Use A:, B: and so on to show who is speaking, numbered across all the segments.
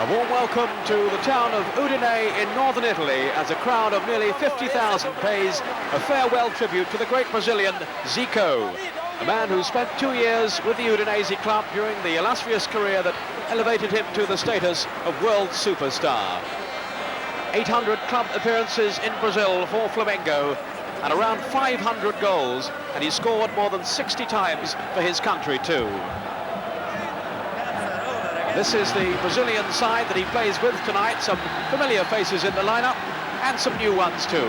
A: A warm welcome to the town of Udine in northern Italy as a crowd of nearly 50,000 pays a farewell tribute to the great Brazilian Zico, a man who spent 2 years with the Udinese club during the illustrious career that elevated him to the status of world superstar. 800 club appearances in Brazil for Flamengo and around 500 goals, and he scored more than 60 times for his country too. This is the Brazilian side that he plays with tonight. Some familiar faces in the lineup and some new ones too.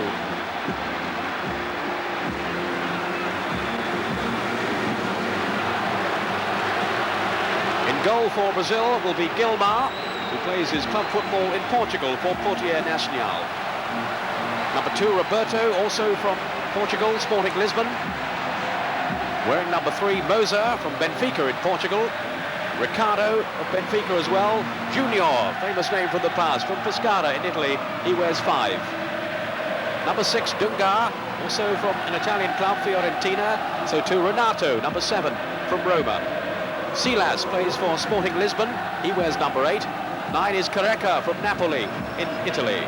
A: In goal for Brazil will be Gilmar, who plays his club football in Portugal for Portier Nacional. Number 2, Roberto, also from Portugal, Sporting Lisbon. Wearing number 3, Moza from Benfica in Portugal. Ricardo of Benfica as well. Junior, famous name from the past, from Pescara in Italy, he wears 5. Number 6, Dunga, also from an Italian club, Fiorentina. So too Renato, number 7, from Roma. Silas plays for Sporting Lisbon, he wears number 8. 9 is Careca from Napoli in Italy.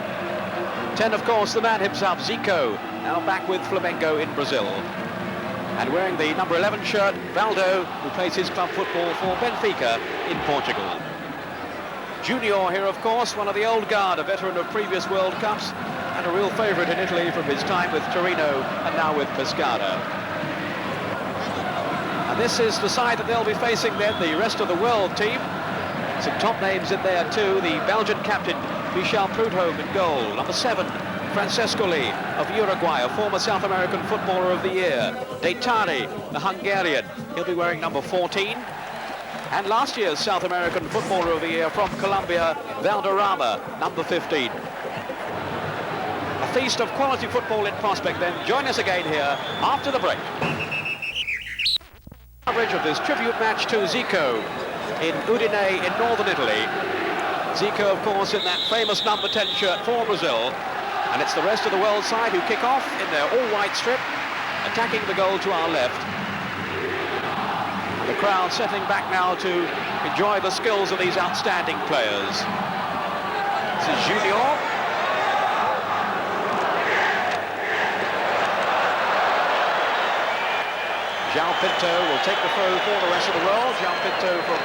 A: 10, of course, the man himself, Zico, now back with Flamengo in Brazil. And wearing the number 11 shirt, Valdo, who plays his club football for Benfica in Portugal. Junior here, of course, one of the old guard, a veteran of previous World Cups, and a real favourite in Italy from his time with Torino and now with Pescara. And this is the side that they'll be facing then, the rest of the world team. Some top names in there too, the Belgian captain, Michel Prudhomme in goal, number 7. Francescoli of Uruguay, a former South American Footballer of the Year. Deitari, the Hungarian, he'll be wearing number 14. And last year's South American Footballer of the Year from Colombia, Valderrama, number 15. A feast of quality football in prospect then. Join us again here after the break. Coverage of this tribute match to Zico in Udine in northern Italy. Zico, of course, in that famous number 10 shirt for Brazil. And it's the rest of the world side who kick off in their all-white strip, attacking the goal to our left. And the crowd settling back now to enjoy the skills of these outstanding players. This is Junior. João Pinto will take the throw for the rest of the world. João Pinto from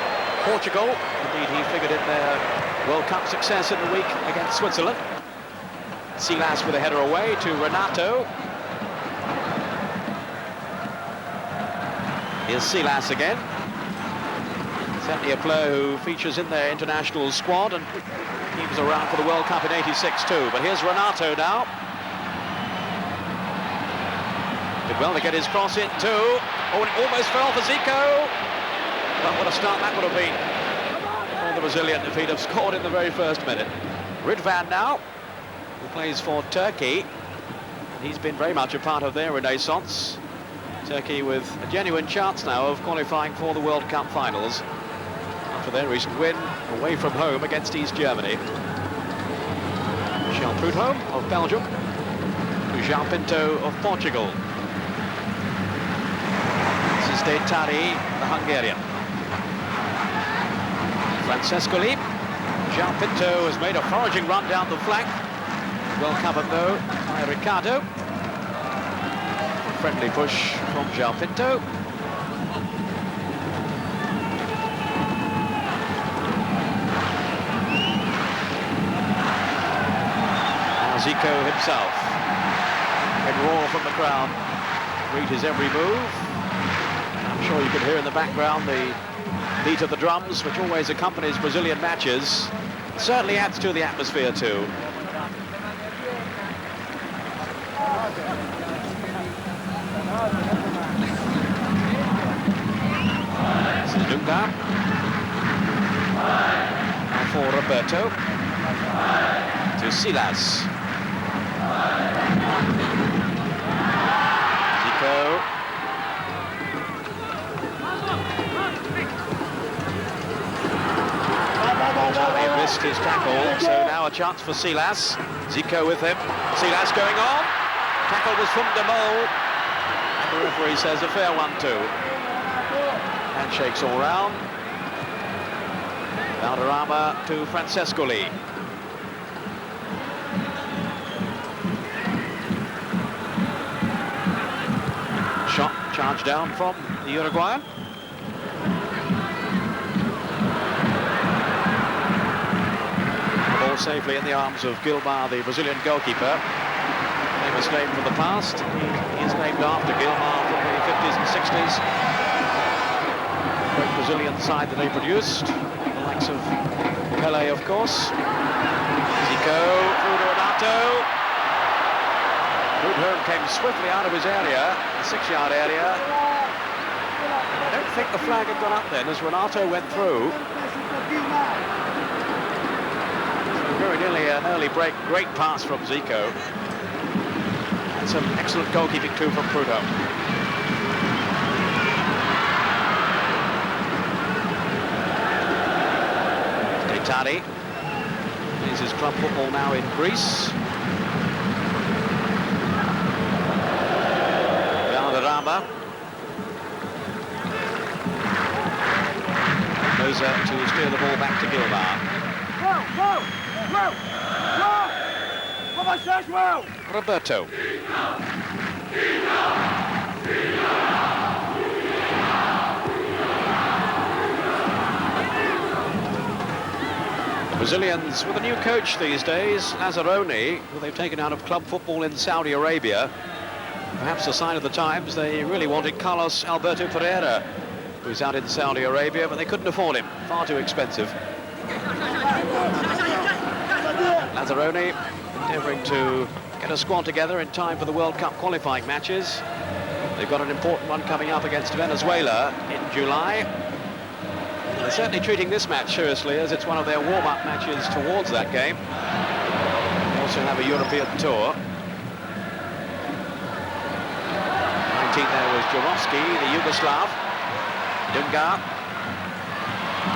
A: Portugal. Indeed, he figured in their World Cup success in the week against Switzerland. Silas with a header away to Renato. Here's Silas again. Certainly a player who features in their international squad, and he was around for the World Cup in '86 too. But here's Renato now. Did well to get his cross in too. Oh, and it almost fell for Zico. But what a start that would have been for the Brazilian if he'd have scored in the very first minute. Ridvan now, who plays for Turkey. He's been very much a part of their renaissance. Turkey with a genuine chance now of qualifying for the World Cup finals after their recent win away from home against East Germany. Michel Prudhomme of Belgium to João Pinto of Portugal. This is Deitari, the Hungarian. Francescoli. João Pinto has made a foraging run down the flank. Well covered though by Ricardo. Friendly push from João Pinto. Now Zico himself can roar from the crowd, read his every move. I'm sure you can hear in the background the beat of the drums, which always accompanies Brazilian matches. It certainly adds to the atmosphere too. This is Dunga. Now for Roberto. To Silas. Zico. He missed his tackle, so now a chance for Silas. Zico with him. Silas going on. Tackle was from De Mol. And the referee says a fair one too. Handshakes all round. Valderrama to Francescoli. Shot charged down from the Uruguayan. The ball safely in the arms of Gilmar, the Brazilian goalkeeper. Famous name from the past. He is named after Gilmar from the 50s and 60s. Great Brazilian side that they produced. The likes of Pelé, of course. Zico through to Renato. Prudhomme came swiftly out of his area, the 6-yard area. I don't think the flag had gone up then as Renato went through. So very nearly an early break. Great pass from Zico. And some excellent goalkeeping too from Prudhomme. Deitati plays his club football now in Greece. Valderrama. Moser to steer the ball back to Gilmar. Roberto. The Brazilians with a new coach these days, Lazzaroni, who they've taken out of club football in Saudi Arabia. Perhaps a sign of the times. They really wanted Carlos Alberto Pereira, who's out in Saudi Arabia, but they couldn't afford him. Far too expensive. Lazzaroni endeavouring to get a squad together in time for the World Cup qualifying matches. They've got an important one coming up against Venezuela in July. They're certainly treating this match seriously, as it's one of their warm-up matches towards that game. They also have a European tour. 19 there was Jurovski, the Yugoslav. Dunga.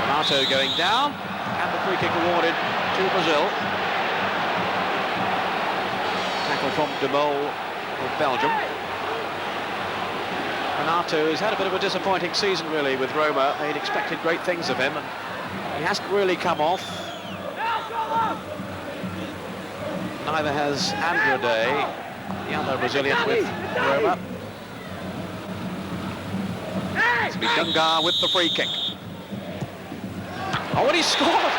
A: Renato going down, and the free kick awarded to Brazil. Tackle from De Mol of Belgium. Renato has had a bit of a disappointing season really with Roma. They'd expected great things of him, and he hasn't really come off. Neither has Andrade, the other Brazilian with Roma. It's Dunga with the free kick. Oh, and he scored!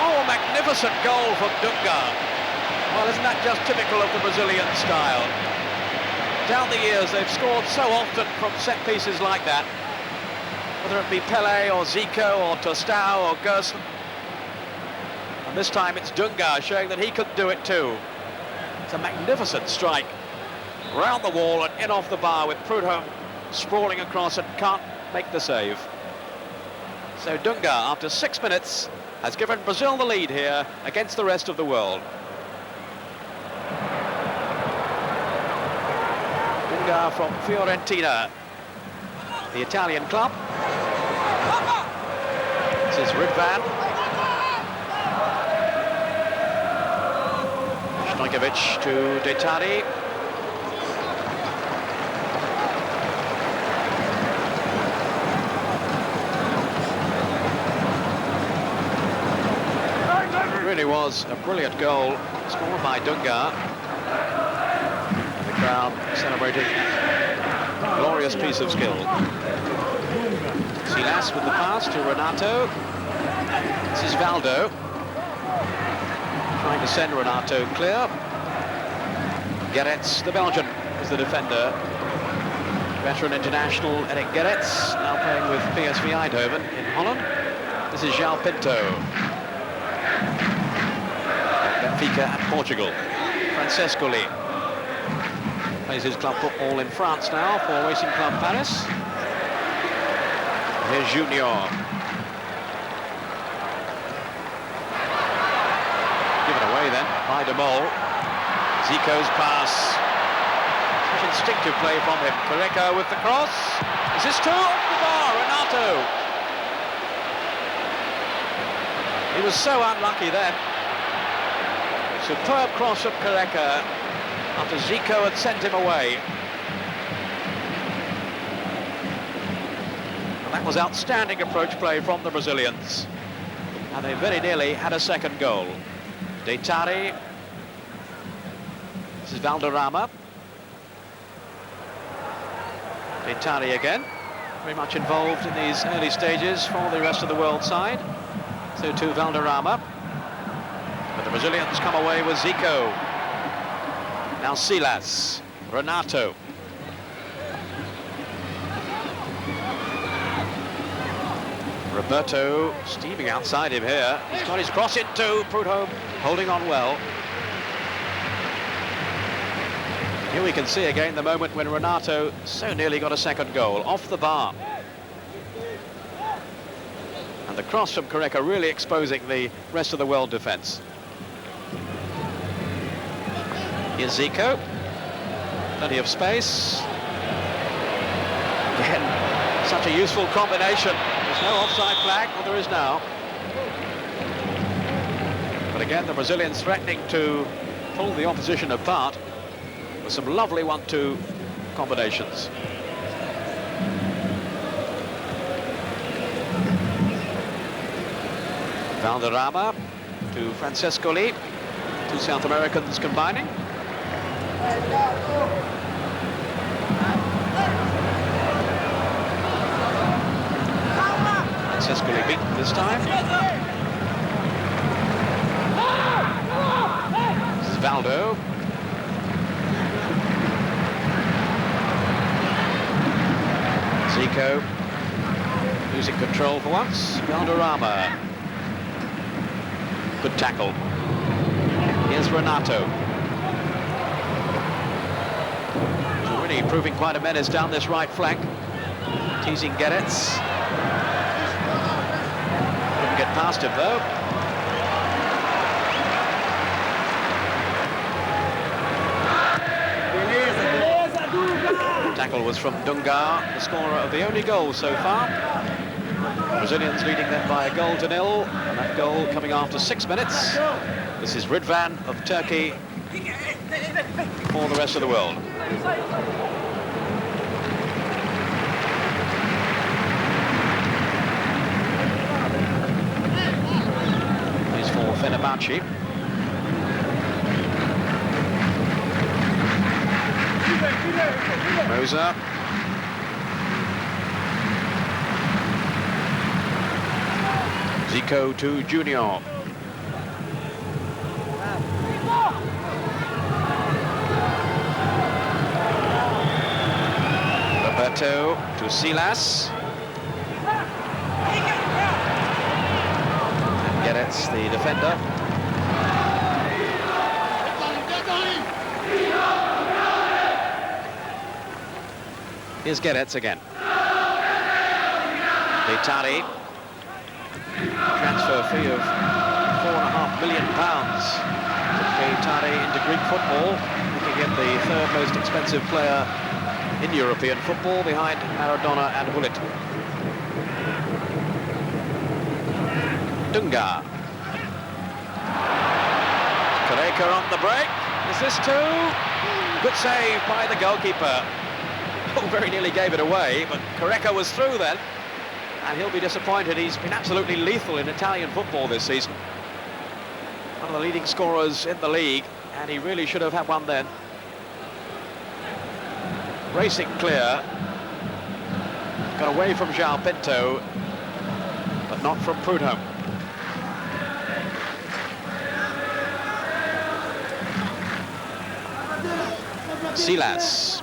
A: Oh, magnificent goal from Dunga. Well, isn't that just typical of the Brazilian style? Down the years, they've scored so often from set pieces like that. Whether it be Pelé or Zico or Tostão or Gerson. And this time it's Dunga showing that he could do it too. It's a magnificent strike. Round the wall and in off the bar with Prudhomme sprawling across and can't make the save. So Dunga, after 6 minutes, has given Brazil the lead here against the rest of the world. Dunga from Fiorentina, the Italian club. This is Ridvan. Stojkovic to Deitati. It really was a brilliant goal scored by Dunga. The crowd celebrating a glorious piece of skill. Silas with the pass to Renato. This is Valdo. Trying to send Renato clear. Gerets, the Belgian, is the defender. Veteran international Eric Gerets, now playing with PSV Eindhoven in Holland. This is João Pinto. Benfica and Portugal. Francescoli plays his club football in France now for Racing Club Paris. Here's Junior. Given away then by De Mol. Zico's pass. Such instinctive play from him. Careca with the cross. Is this two? Off the bar, Renato. He was so unlucky then. Superb cross of Careca after Zico had sent him away. And that was outstanding approach play from the Brazilians. and they very nearly had a second goal. De Tari. This is Valderrama. De Tari again, very much involved in these early stages for the rest of the world side. So too Valderrama. But the Brazilians come away with Zico. Now Silas, Renato. Roberto steaming outside him here. He's got his cross into Prudhomme, holding on well. Here we can see again the moment when Renato so nearly got a second goal, off the bar. And the cross from Careca really exposing the rest of the world defence. Here's Zico. Plenty of space. Again, such a useful combination. There's no offside flag, well there is now. But again, the Brazilians threatening to pull the opposition apart with some lovely 1-2 combinations. Valderrama to Francesco Lee. Two South Americans combining. Francesco Lee beaten this time. This is Valdo. Zico losing control for once. Valderrama. Good tackle. Here's Renato. Already proving quite a menace down this right flank. Teasing Guedes. Couldn't get past him though. Tackle was from Dunga, the scorer of the only goal so far. Brazilians leading them by 1-0, and that goal coming after 6 minutes. This is Ridvan of Turkey for the rest of the world. He's for Fenerbahce. Rosa. Zico to Junior. Roberto to Silas. And Guedes, the defender. Here's Guedes again. De Tari. Transfer fee of £4.5 million to De Tari into Greek football, making him the third most expensive player in European football behind Maradona and Gullit. Dunga. Careca on the break. Is this two? Good save by the goalkeeper. Oh, very nearly gave it away, but Careca was through then. And he'll be disappointed. He's been absolutely lethal in Italian football this season. One of the leading scorers in the league, and he really should have had one then. Racing clear. Got away from João Pinto, but not from Prudhomme. Silas.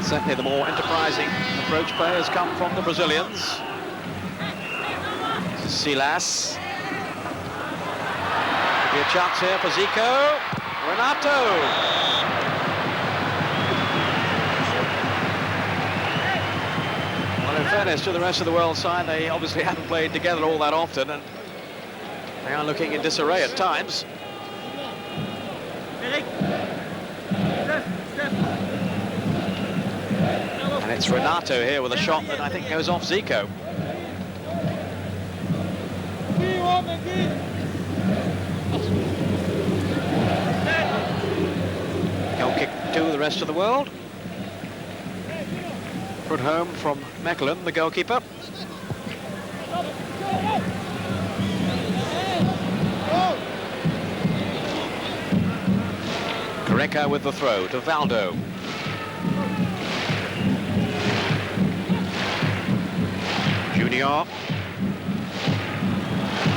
A: Certainly the more enterprising approach play has come from the Brazilians. Silas. Could be a chance here for Zico. Renato. Well, in fairness to the rest of the world side, they obviously haven't played together all that often, and they are looking in disarray at times. And it's Renato here with a shot that I think goes off Zico. Goal kick to the rest of the world. Prudhomme from Mechelen, the goalkeeper. Careca with the throw to Valdo. Junior.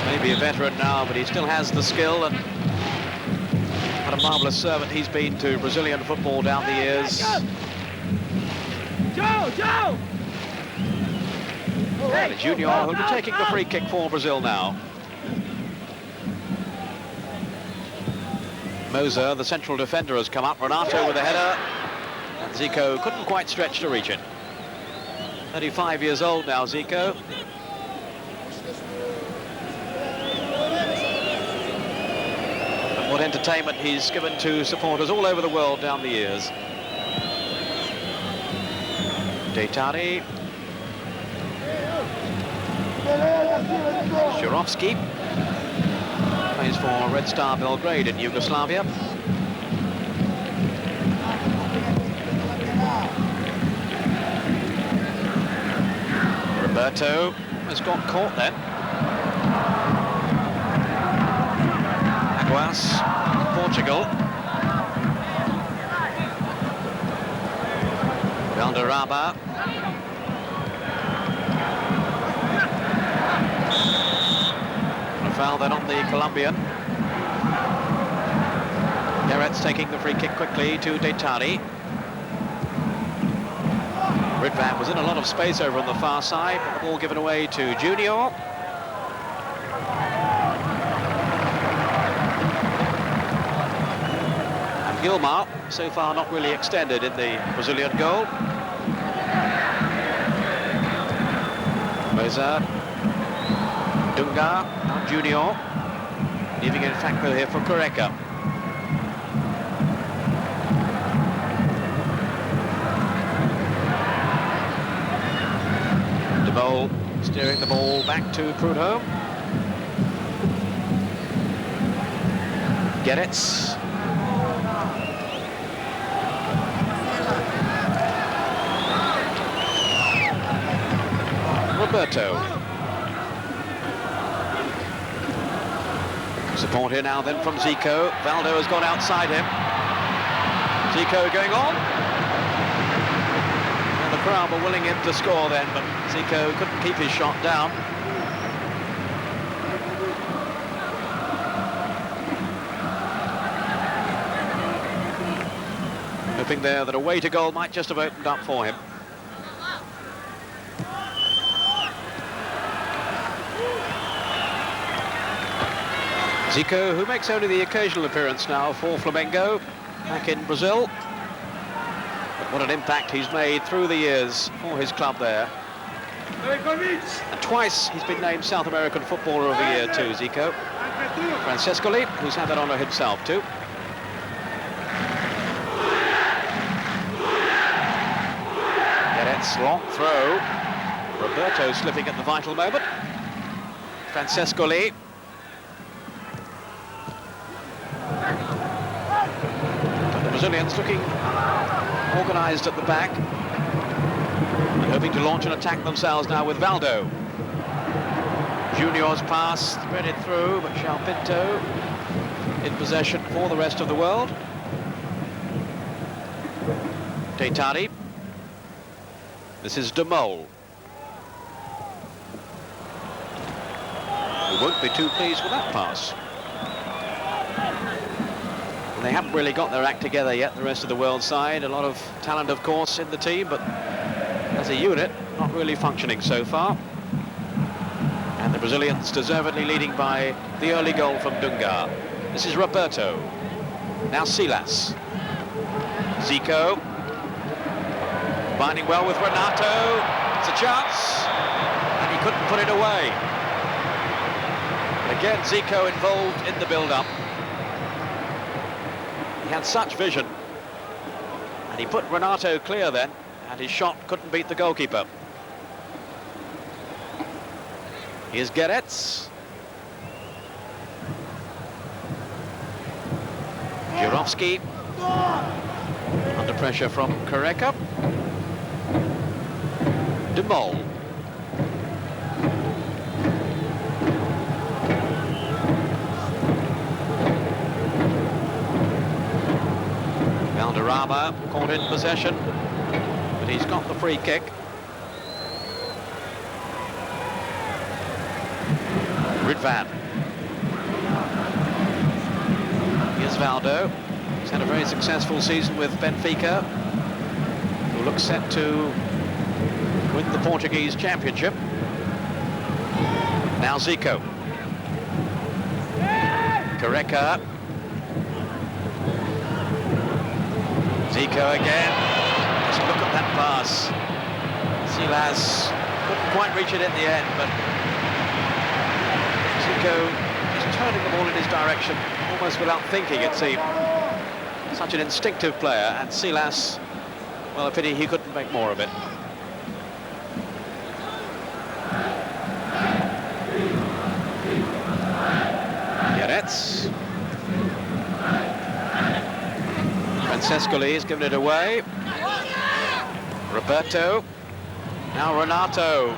A: Maybe a veteran now, but he still has the skill, and what a marvellous servant he's been to Brazilian football down the years.
B: Joe!
A: And Junior who'll be taking the free kick for Brazil now. Moser, the central defender, has come up. Renato with a header. And Zico couldn't quite stretch to reach it. 35 years old now, Zico. And what entertainment he's given to supporters all over the world down the years. Deitari. Szurovski plays for Red Star Belgrade in Yugoslavia. Roberto has got caught then. Aguas, Portugal. Valderrama. Foul then on the Colombian. Gerets taking the free kick quickly to Deitari. Ridvan was in a lot of space over on the far side, but the ball given away to Junior. And Gilmar, so far not really extended in the Brazilian goal. Moser. Dunga, now Junior, leaving in Fakpo here for Careca. De Mol steering the ball back to Prudhomme. Gerets. Roberto. Support here now then from Zico. Valdo has gone outside him. Zico going on. And the crowd were willing him to score then, but Zico couldn't keep his shot down. Hoping there that a way to goal might just have opened up for him. Zico, who makes only the occasional appearance now for Flamengo back in Brazil. But what an impact he's made through the years for his club there. And twice he's been named South American Footballer of the Year too, Zico. Francescoli, who's had that honour himself too. Gerets, long throw. Roberto slipping at the vital moment. Francescoli. Brazilians looking organised at the back and hoping to launch an attack themselves now with Valdo. Junior's pass threaded through, but João Pinto in possession for the rest of the world. Deitari. This is De Mol. Who won't be too pleased with that pass. They haven't really got their act together yet, the rest of the world side. A lot of talent, of course, in the team, but as a unit, not really functioning so far. And the Brazilians deservedly leading by the early goal from Dunga. This is Roberto. Now Silas. Zico. Binding well with Renato. It's a chance. And he couldn't put it away. Again, Zico involved in the build-up. He had such vision, and he put Renato clear then, and his shot couldn't beat the goalkeeper. Here's Gerets. Szurovski under pressure from Careca. De Mol. Valderrama caught in possession, but he's got the free kick. Ridvan. Here's Valdo. He's had a very successful season with Benfica, who looks set to win the Portuguese championship. Now Zico. Careca. Zico again. Just look at that pass. Silas couldn't quite reach it in the end, but Zico is turning the ball in his direction almost without thinking, it seemed. Such an instinctive player, and Silas, well, a pity he couldn't make more of it. Yaretz. Francescoli has given it away. Roberto. Now Renato.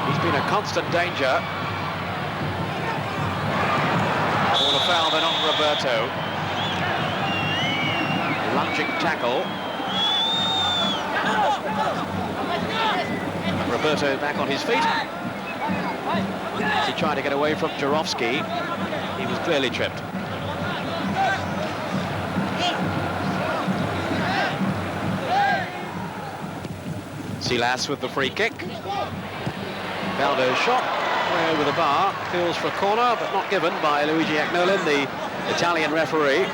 A: He's been a constant danger. All a foul then on Roberto. Lunging tackle. Roberto back on his feet. He tried to get away from Jarowski. He was clearly tripped. Silas with the free kick. Valdo shot way over the bar. Feels for a corner, but not given by Luigi Agnolin, the Italian referee.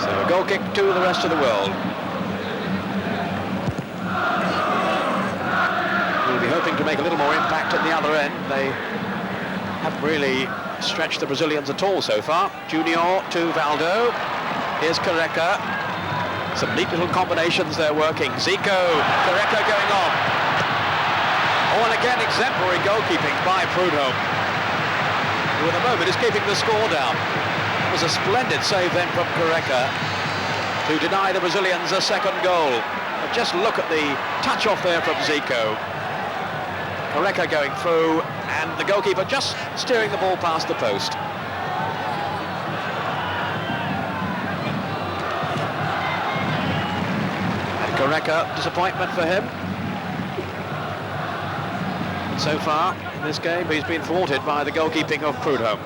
A: So a goal kick to the rest of the world. Hoping to make a little more impact at the other end. They haven't really stretched the Brazilians at all so far. Junior to Valdo. Here's Careca. Some neat little combinations they're working. Zico, Careca going on. Oh, and again, exemplary goalkeeping by Prudhomme, who at the moment is keeping the score down. It was a splendid save then from Careca to deny the Brazilians a second goal. But just look at the touch off there from Zico. Careca going through, and the goalkeeper just steering the ball past the post. And Careca, disappointment for him. And so far, in this game, he's been thwarted by the goalkeeping of Prudhomme.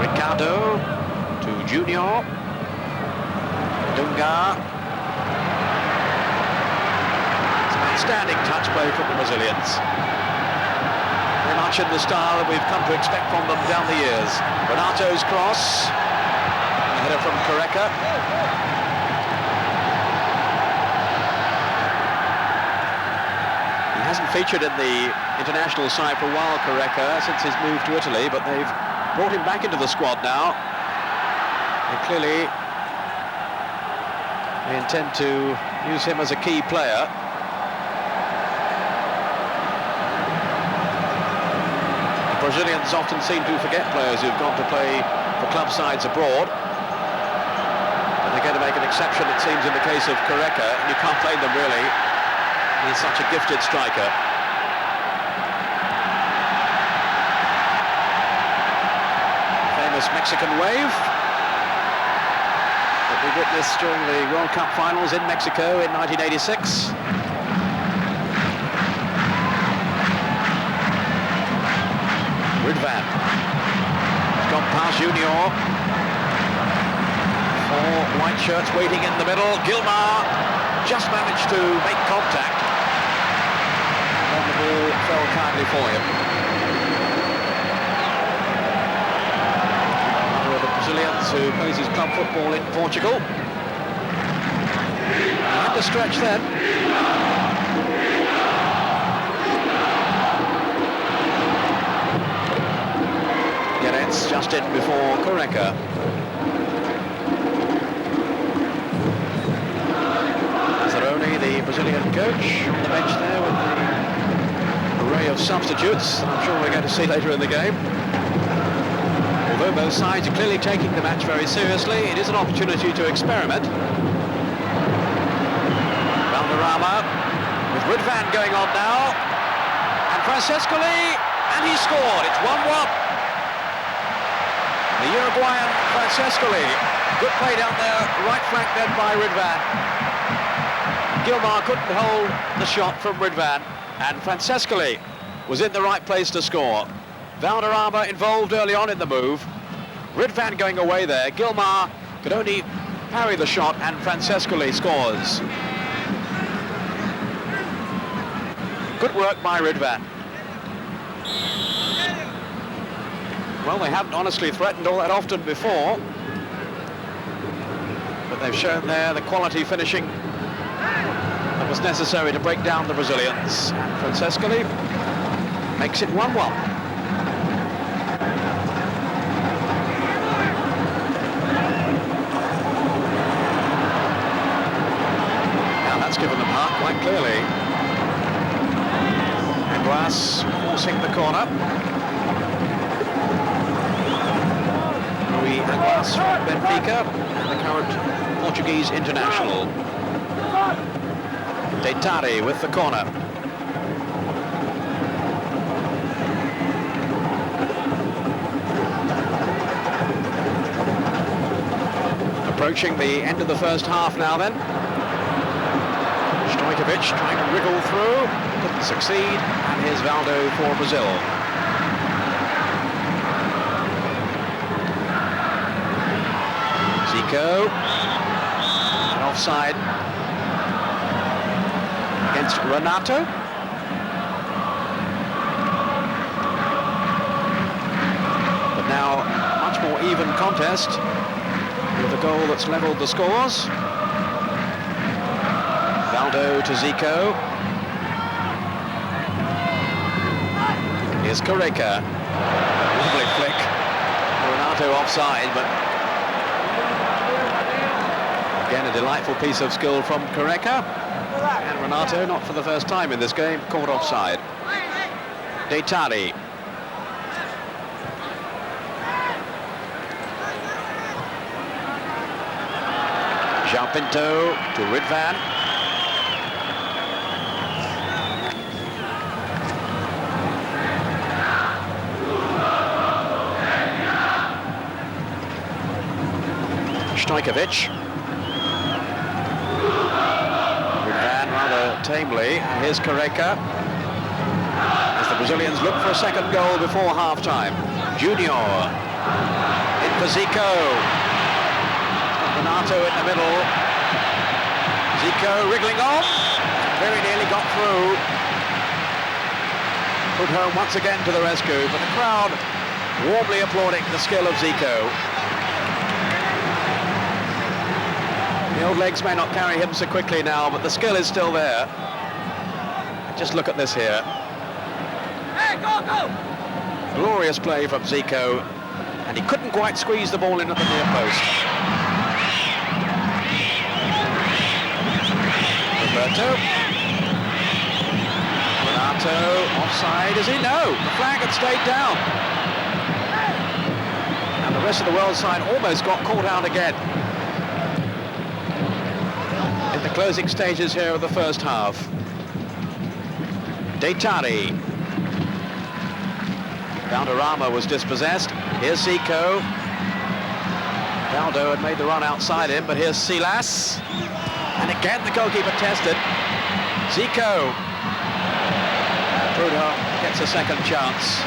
A: Ricardo to Junior. Dunga. It's an outstanding touch play from the Brazilians. Very much in the style that we've come to expect from them down the years. Renato's cross. A header from Careca. He hasn't featured in the international side for a while, Careca, since his move to Italy, but they've brought him back into the squad now. And clearly they intend to use him as a key player. The Brazilians often seem to forget players who've gone to play for club sides abroad. But they're going to make an exception, it seems, in the case of Careca, and you can't blame them really. He's such a gifted striker. Famous Mexican wave that we witnessed during the World Cup finals in Mexico in 1986. Ridvan. He's gone past Junior. Four white shirts waiting in the middle. Gilmar just managed to make contact. And the ball fell kindly for him. Brazilians who plays his club football in Portugal. Had to stretch then. Yaretz just in before Careca. coach on the bench there with the array of substitutes I'm sure we're going to see later in the game. Although both sides are clearly taking the match very seriously, it is an opportunity to experiment. Valderrama with Ridvan going on now, and Francescoli, and he scored. It's 1-1. The Uruguayan Francescoli, good play down there, right flank then by Ridvan. Gilmar couldn't hold the shot from Ridvan, and Francescoli was in the right place to score. Valderrama involved early on in the move. Ridvan going away there. Gilmar could only parry the shot, and Francescoli scores. Good work by Ridvan. Well, they haven't honestly threatened all that often before, but they've shown there the quality finishing that was necessary to break down the Brazilians. And Francescoli makes it 1-1. Now that's given them heart quite clearly. Aguas forcing the corner. Rui Aguas from Benfica, and the current Portuguese international. Deitari with the corner. Approaching the end of the first half now then. Stojkovic trying to wriggle through, couldn't succeed, and here's Valdo for Brazil. Zico, and offside against Renato. But now much more even contest with a goal that's levelled the scores. Valdo to Zico. Here's Correca. Lovely flick. Renato offside, but again a delightful piece of skill from Correca. And Renato, not for the first time in this game, caught offside. Deitari. João Pinto to Ridvan. Stojkovic. Ridvan rather tamely. And here's Correca. As the Brazilians look for a second goal before half-time. Junior. In for Zico. Renato in the middle. Zico wriggling off. Very nearly got through. Put home once again to the rescue, but the crowd warmly applauding the skill of Zico. The old legs may not carry him so quickly now, but the skill is still there. Just look at this here. Hey, go, go! Glorious play from Zico, and he couldn't quite squeeze the ball in at the near post. Roberto. Renato, offside, is he? No, the flag had stayed down. And the rest of the world side almost got caught out again in the closing stages here of the first half. Deitari. Valderrama was dispossessed. Here's Zico. Valdo had made the run outside him, but here's Silas. And again the goalkeeper tested. Zico. Prudhomme gets a second chance.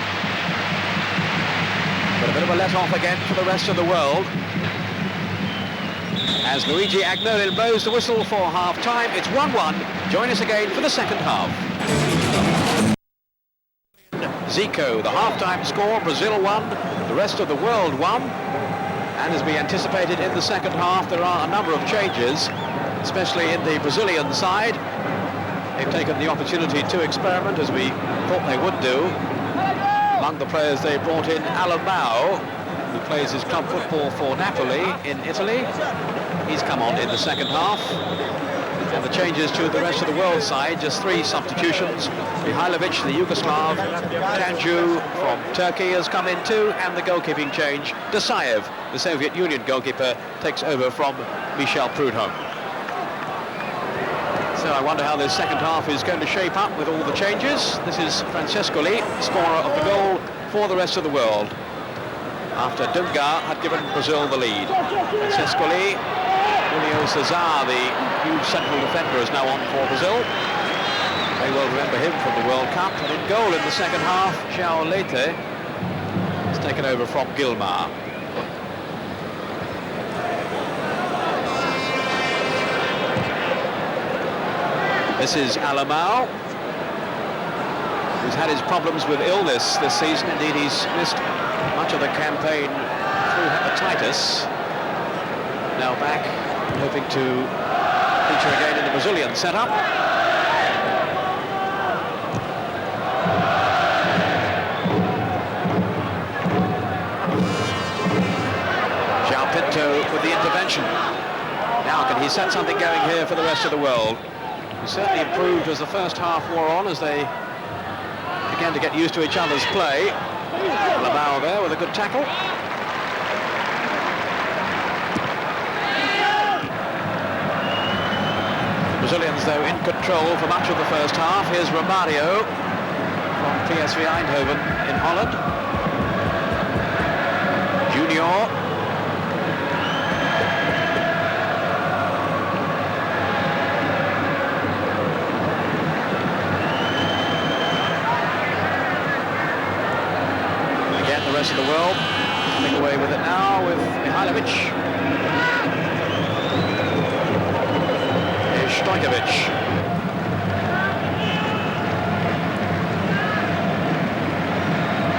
A: But a bit of a let-off again for the rest of the world. As Luigi Agnolin blows the whistle for half-time, it's 1-1. Join us again for the second half. Zico, the half-time score, Brazil won, the rest of the world won. And as we anticipated in the second half, there are a number of changes, especially in the Brazilian side. They've taken the opportunity to experiment, as we thought they would do. Among the players they brought in Alemão, who plays his club football for Napoli in Italy. He's come on in the second half. And the changes to the rest of the world side, just 3 substitutions. Mihailovic, the Yugoslav, Tanju from Turkey has come in too, and the goalkeeping change. Dusayev, the Soviet Union goalkeeper, takes over from Michel Prudhomme. So I wonder how this second half is going to shape up with all the changes. This is Francescoli, scorer of the goal for the rest of the world, after Dunga had given Brazil the lead. Francescoli, Julio Cesar, the huge central defender, is now on for Brazil. They will remember him from the World Cup. And in goal in the second half, João Leite has taken over from Gilmar. This is Alemão, who's had his problems with illness this season. Indeed, he's missed much of the campaign through hepatitis. Now back, hoping to feature again in the Brazilian setup. João Pinto with the intervention. Now can he set something going here for the rest of the world? He certainly improved as the first half wore on, as they began to get used to each other's play. Alemão there with a good tackle. Brazilians, though, in control for much of the first half. Here's Romario from PSV Eindhoven in Holland. Junior. Again, the rest of the world coming away with it now with Mihailovic. Stojkovic.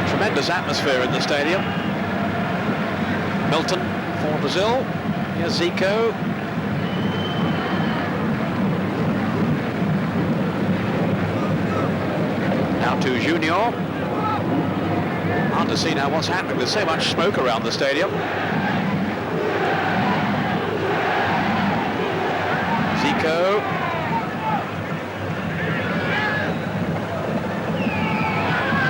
A: Tremendous atmosphere in the stadium. Milton for Brazil. Here's Zico. Now to Junior. Hard to see now what's happening with so much smoke around the stadium. Zico.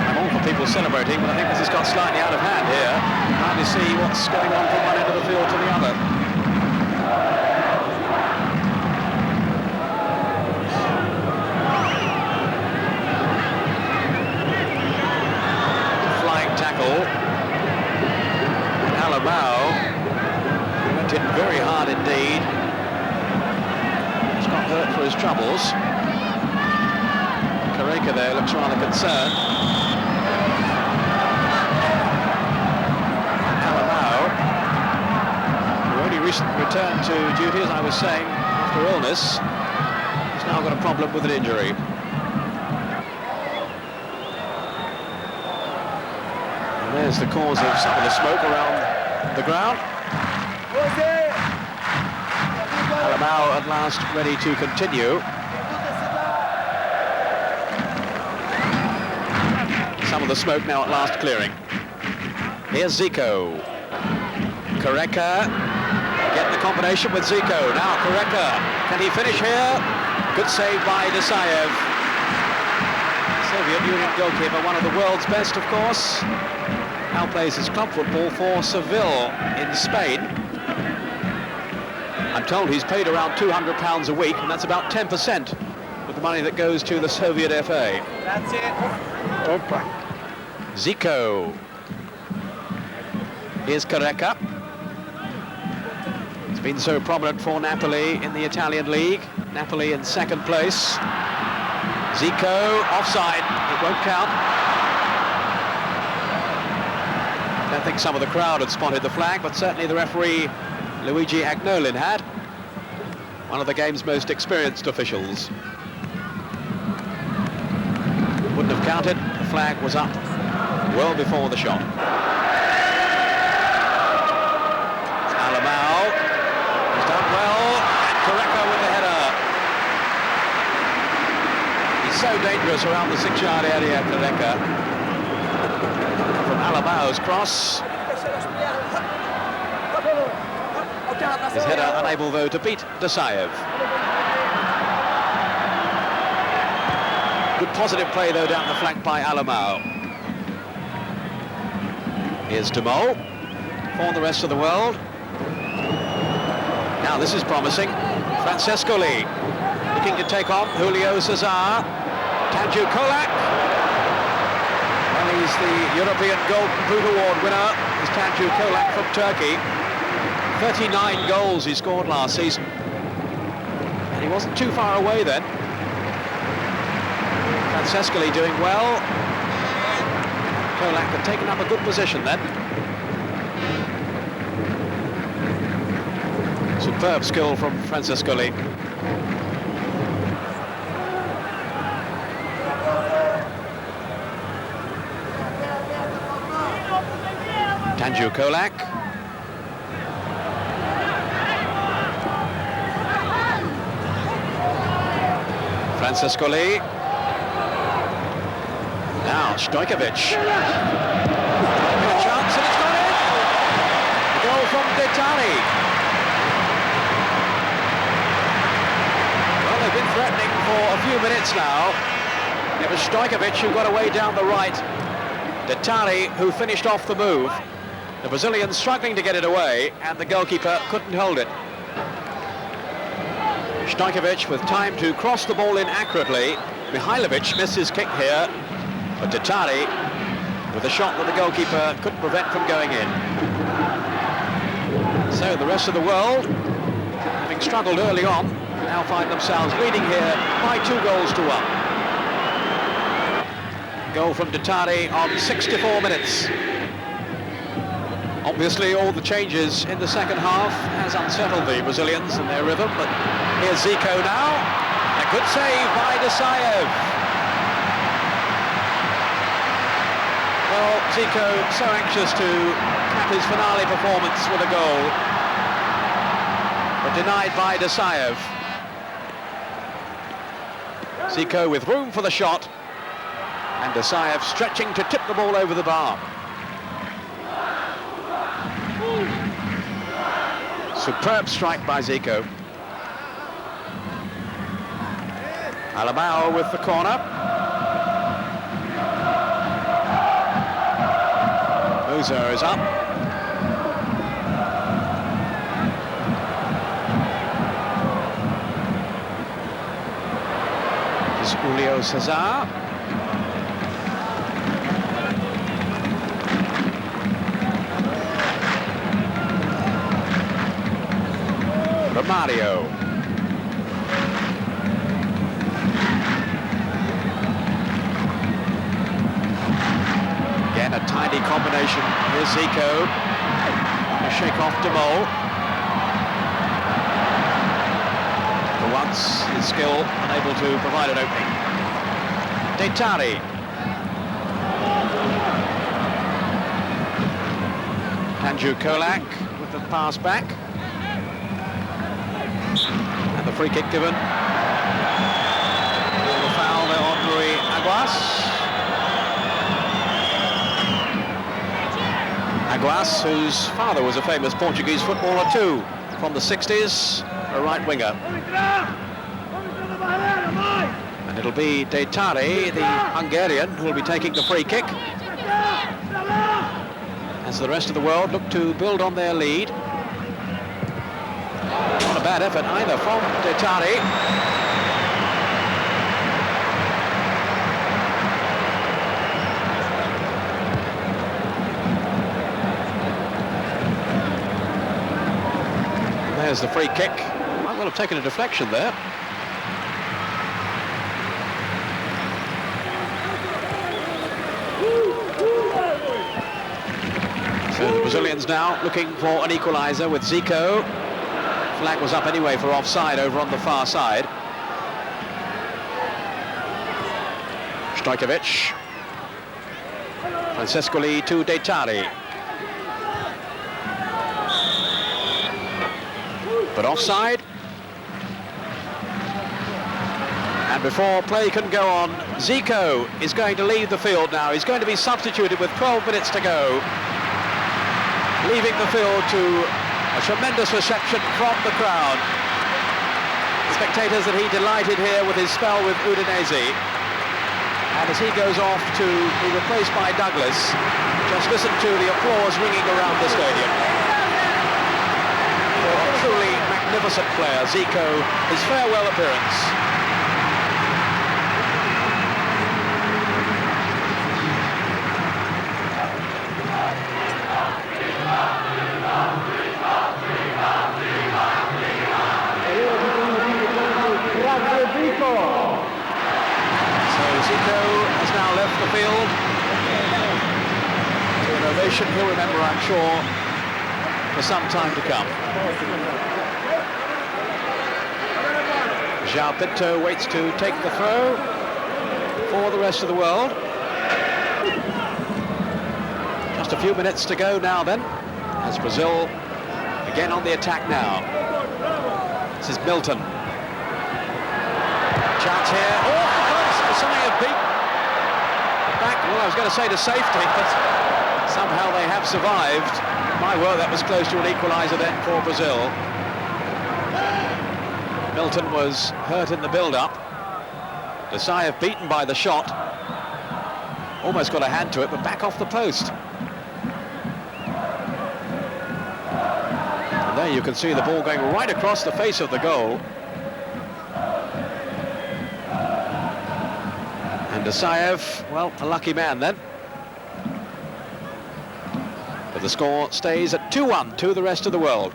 A: I'm all for people celebrating, but I think this has got slightly out of hand here. Hard to see what's going on from one end of the field to the other. Flying tackle. And Alemão went in very hard indeed. Hurt for his troubles. Careca there looks rather concerned. Alemão, who only recently returned to duty, as I was saying, after illness, has now got a problem with an injury. And there's the cause of some of the smoke around the ground. Alemão at last ready to continue. Some of the smoke now at last clearing. Here's Zico. Careca, getting the combination with Zico. Now Careca, can he finish here? Good save by Dusayev. Soviet Union goalkeeper, one of the world's best, of course. Now plays his club football for Seville in Spain. I'm told he's paid around £200 a week, and that's about 10% of the money that goes to the Soviet FA.
B: That's it.
A: Opa. Zico. Here's Careca. It's been so prominent for Napoli in the Italian league. Napoli in second place. Zico, offside. It won't count. I don't think some of the crowd had spotted the flag, but certainly the referee Luigi Agnolin had, one of the game's most experienced officials. Wouldn't have counted, the flag was up well before the shot. Alemão has done well, and Careca with the header. He's so dangerous around the 6-yard area, Careca. From Alemão's cross. His header unable, though, to beat Dusayev. Good positive play, though, down the flank by Alamao. Here's Demol for the rest of the world. Now this is promising. Francescoli looking to take on Julio Cesar. Tanju Kolak. Well, he's the European Golden Boot Award winner. Is Tanju Kolak from Turkey. 39 goals he scored last season. And he wasn't too far away then. Francescoli doing well. Kolak had taken up a good position then. Superb skill from Francescoli. Tanju Kolak. Francescoli. Now Stojkovic. Chance, and it's gone in. A goal from Detari. Well, they've been threatening for a few minutes now. It was Stojkovic who got away down the right. Detari who finished off the move. The Brazilians struggling to get it away, and the goalkeeper couldn't hold it. Stojkovic with time to cross the ball in accurately. Mihailovic missed his kick here, but Detari with a shot that the goalkeeper couldn't prevent from going in. So the rest of the world, having struggled early on, now find themselves leading here by 2-1. Goal from Detari on 64 minutes. Obviously, all the changes in the second half has unsettled the Brazilians and their rhythm, but here's Zico now. A good save by Desaev. Well, Zico so anxious to cap his finale performance with a goal, but denied by Desaev. Zico with room for the shot, and Desaev stretching to tip the ball over the bar. Superb strike by Zico. Alamao with the corner. Musa is up. This is Julio Cesar. Romario. Again, a tidy combination. Here's Zico. A shake off Demol. For once, his skill unable to provide an opening. Detari. Tanju Kolak with the pass back. And the free kick given. The foul there on Rui Aguas. Aguas, whose father was a famous Portuguese footballer too, from the 60s, a right winger. And it'll be Detari, the Hungarian, who will be taking the free kick, as the rest of the world look to build on their lead. Not a bad effort either from Detari. There's the free kick. Might well have taken a deflection there. So the Brazilians now looking for an equaliser with Zico. Flag was up anyway for offside over on the far side. Stojkovic. Francescoli to Detari. But offside. And before play can go on, Zico is going to leave the field now. He's going to be substituted with 12 minutes to go. Leaving the field to a tremendous reception from the crowd. Spectators that he delighted here with his spell with Udinese. And as he goes off to be replaced by Douglas, just listen to the applause ringing around the stadium. For a truly magnificent player, Zico, his farewell appearance. So Zico has now left the field to an ovation he'll remember, I'm sure, for some time to come. João Pinto waits to take the throw for the rest of the world. Just a few minutes to go now then, as Brazil again on the attack now. This is Milton. Chance here. Oh, something of beat back. Well, I was going to say to safety, but somehow they have survived. My word, that was close to an equaliser then for Brazil. Milton was hurt in the build-up. Desailly beaten by the shot. Almost got a hand to it, but back off the post. And there you can see the ball going right across the face of the goal. And Desailly, well, a lucky man then. But the score stays at 2-1 to the rest of the world.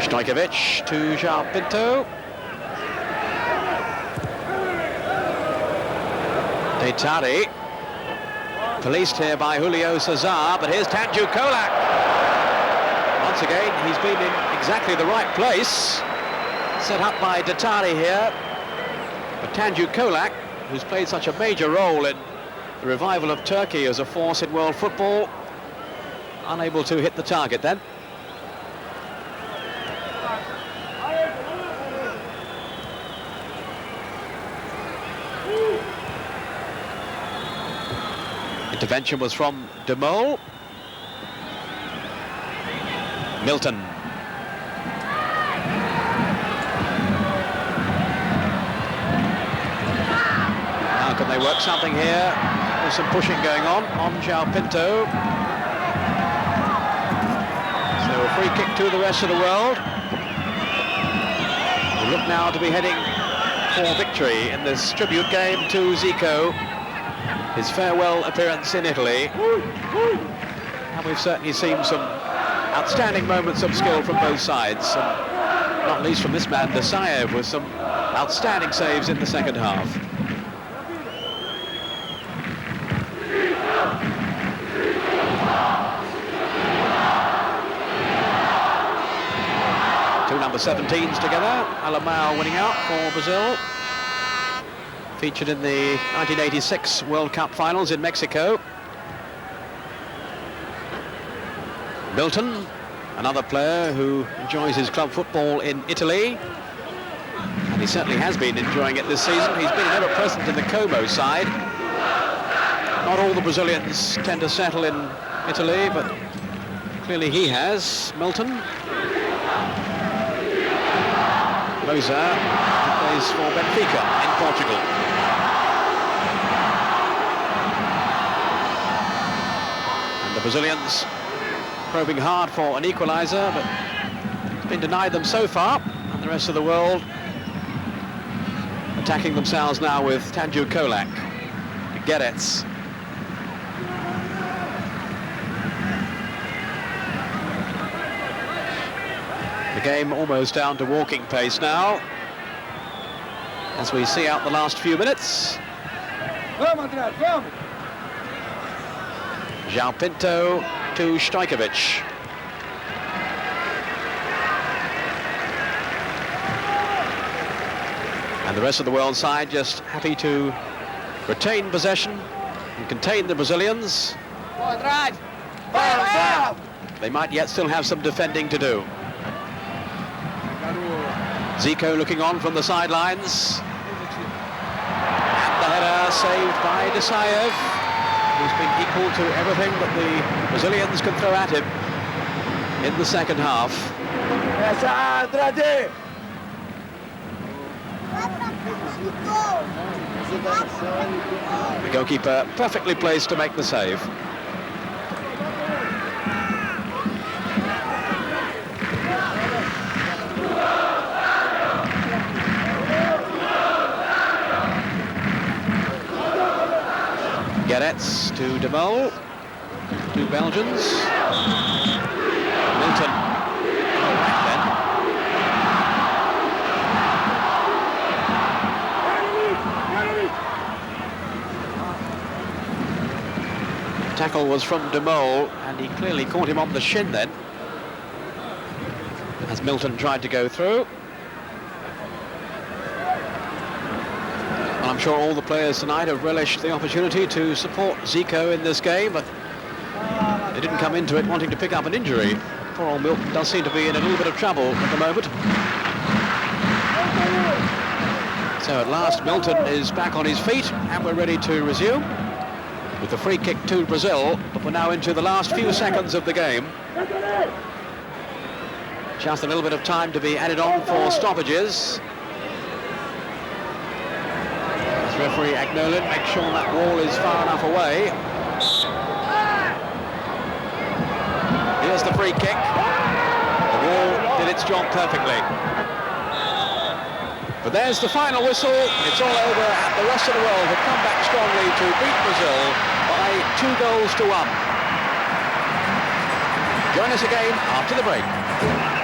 A: Stojkovic to João Pinto. Deitari. Policed here by Julio Cesar, but here's Tanju Kolak. Once again, he's been in exactly the right place. Set up by Deitari here. But Tanju Kolak, who's played such a major role in the revival of Turkey as a force in world football, unable to hit the target then. Intervention was from De Mol. Milton. Now can they work something here? There's some pushing going on João Pinto. So a free kick to the rest of the world. We look now to be heading for victory in this tribute game to Zico. His farewell appearance in Italy. And we've certainly seen some outstanding moments of skill from both sides, and not least from this man Desailly, with some outstanding saves in the second half. Two number 17s together. Alemão winning out for Brazil. Featured in the 1986 World Cup finals in Mexico. Milton, another player who enjoys his club football in Italy. And he certainly has been enjoying it this season. He's been ever present in the Como side. Not all the Brazilians tend to settle in Italy, but clearly he has. Milton. Moza, who plays for Benfica in Portugal. The Brazilians probing hard for an equaliser, but it's been denied them so far, and the rest of the world attacking themselves now with Tanju Kolak, Guedes. The game almost down to walking pace now, as we see out the last few minutes. João Pinto to Stojkovic. And the rest of the world side just happy to retain possession and contain the Brazilians. They might yet still have some defending to do. Zico looking on from the sidelines. And the header saved by Desailly. who's been equal to everything that the Brazilians can throw at him in the second half. The goalkeeper perfectly placed to make the save. Garets to De Mol, two Belgians. Milton. Right then. Tackle was from De Mol, and he clearly caught him on the shin then, as Milton tried to go through. I'm sure all the players tonight have relished the opportunity to support Zico in this game, but they didn't come into it wanting to pick up an injury. Poor old Milton does seem to be in a little bit of trouble at the moment. So at last Milton is back on his feet and we're ready to resume with the free kick to Brazil, but we're now into the last few seconds of the game. Just a little bit of time to be added on for stoppages. Referee Agnolin makes sure that wall is far enough away. Here's the free kick. The wall did its job perfectly. But there's the final whistle. It's all over, and the rest of the world have come back strongly to beat Brazil by 2-1. Join us again after the break.